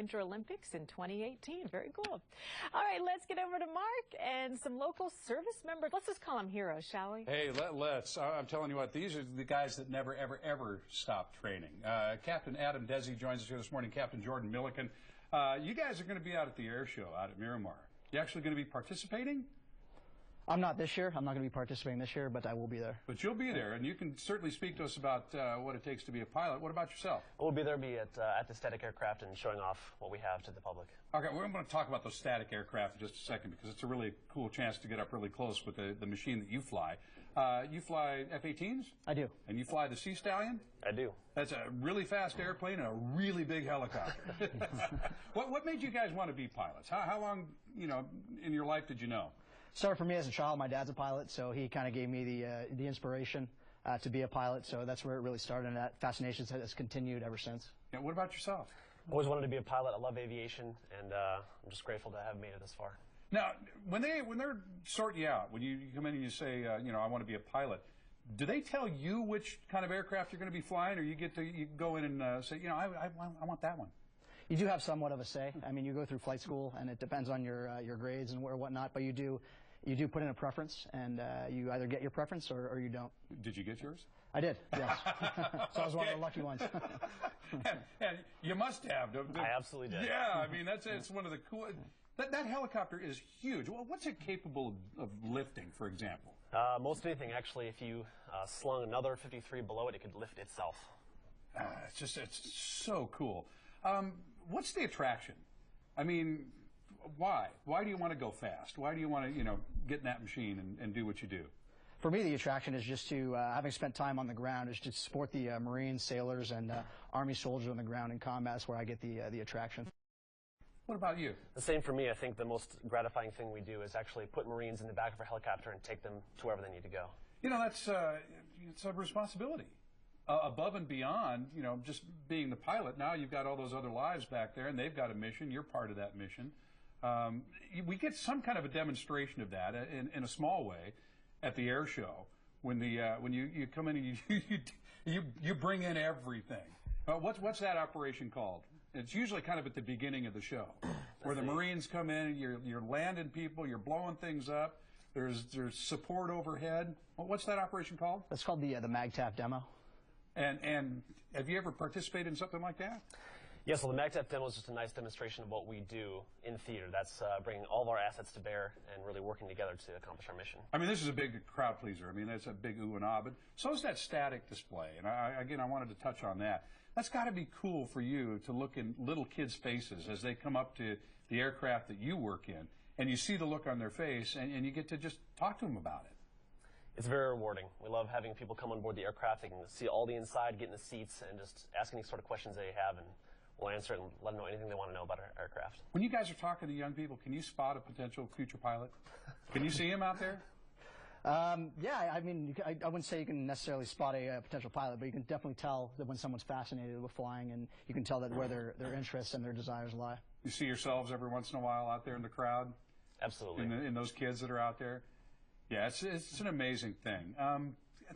Winter Olympics in 2018. Very cool. All right, let's get over to Mark and some local service members. Let's just call them heroes, shall we? Hey, let's. I'm telling you what, these are the guys that never, ever stop training. Captain Adam Desy joins us here this morning, Capt.Jordan Millikan. You guys are going to be out at the air show out at Miramar. You actually going to be participating? I'm not this year. I'm not going to be participating this year, but I will be there. But you'll be there, and you can certainly speak to us about what it takes to be a pilot. What about yourself? We'll be there, at the static aircraft and showing off what we have to the public. Okay, we're going to talk about those static aircraft in just a second because it's a really cool chance to get up really close with the machine that you fly. You fly F-18s? I do. And you fly the Sea Stallion? I do. That's a really fast airplane and a really big helicopter. What made you guys want to be pilots? How long, in your life did you know? Started for me as a child. My dad's a pilot, so he kind of gave me the inspiration to be a pilot. So that's where it really started, and that fascination has continued ever since. Yeah, what about yourself? I always wanted to be a pilot. I love aviation, and I'm just grateful to have made it this far. Now, when they're sorting you out, when you come in and you say, I want to be a pilot, do they tell you which kind of aircraft you're going to be flying, or you go in and say, I want that one? You do have somewhat of a say. I mean, you go through flight school, and it depends on your grades and whatnot. But you do put in a preference, and you either get your preference or you don't. Did you get yours? I did, yes. So I was one of the lucky ones. and you must have. I absolutely did. Yeah, I mean, it's one of the cool. That helicopter is huge. Well, what's it capable of lifting, for example? Most anything, actually. If you slung another 53 below it, it could lift itself. It's so cool. What's the attraction? I mean, why? Why do you want to go fast? Why do you want to, get in that machine and do what you do? For me, the attraction is just to, having spent time on the ground, is to support the Marines, sailors, and Army soldiers on the ground in combat. That's where I get the attraction. What about you? The same for me. I think the most gratifying thing we do is actually put Marines in the back of our helicopter and take them to wherever they need to go. That's it's a responsibility. Above and beyond, just being the pilot, now you've got all those other lives back there, and they've got a mission. You're part of that mission. We get some kind of a demonstration of that in a small way at the air show when you come in and you bring in everything. What's that operation called? It's usually kind of at the beginning of the show, where the Marines come in and you're landing people, you're blowing things up. There's support overhead. What's that operation called? That's called the MAGTAP demo. And have you ever participated in something like that? Yes, well, the MAGTAP demo is just a nice demonstration of what we do in theater. That's bringing all of our assets to bear and really working together to accomplish our mission. I mean, this is a big crowd pleaser. I mean, that's a big ooh and ah, but so is that static display. And I wanted to touch on that. That's got to be cool for you to look in little kids' faces as they come up to the aircraft that you work in, and you see the look on their face, and you get to just talk to them about it. It's very rewarding. We love having people come on board the aircraft. They can see all the inside, get in the seats, and just ask any sort of questions they have, and we'll answer it and let them know anything they want to know about our aircraft. When you guys are talking to young people, can you spot a potential future pilot? Can you see him out there? Yeah, I mean, I wouldn't say you can necessarily spot a potential pilot, but you can definitely tell that when someone's fascinated with flying, and you can tell that where their interests and their desires lie. You see yourselves every once in a while out there in the crowd? Absolutely. In those kids that are out there? Yeah, it's an amazing thing.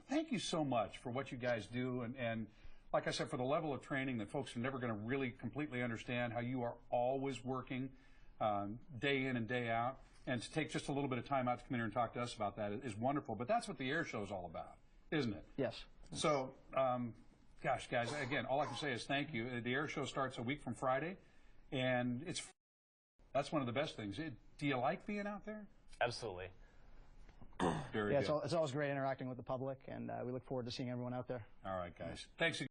Thank you so much for what you guys do, and like I said, for the level of training that folks are never going to really completely understand, how you are always working day in and day out. And to take just a little bit of time out to come in here and talk to us about that is wonderful. But that's what the air show is all about, isn't it? Yes. So, gosh, guys, again, all I can say is thank you. The air show starts a week from Friday, and that's one of the best things. Do you like being out there? Absolutely. Very good. It's always great interacting with the public, and we look forward to seeing everyone out there. All right, guys. Thanks again.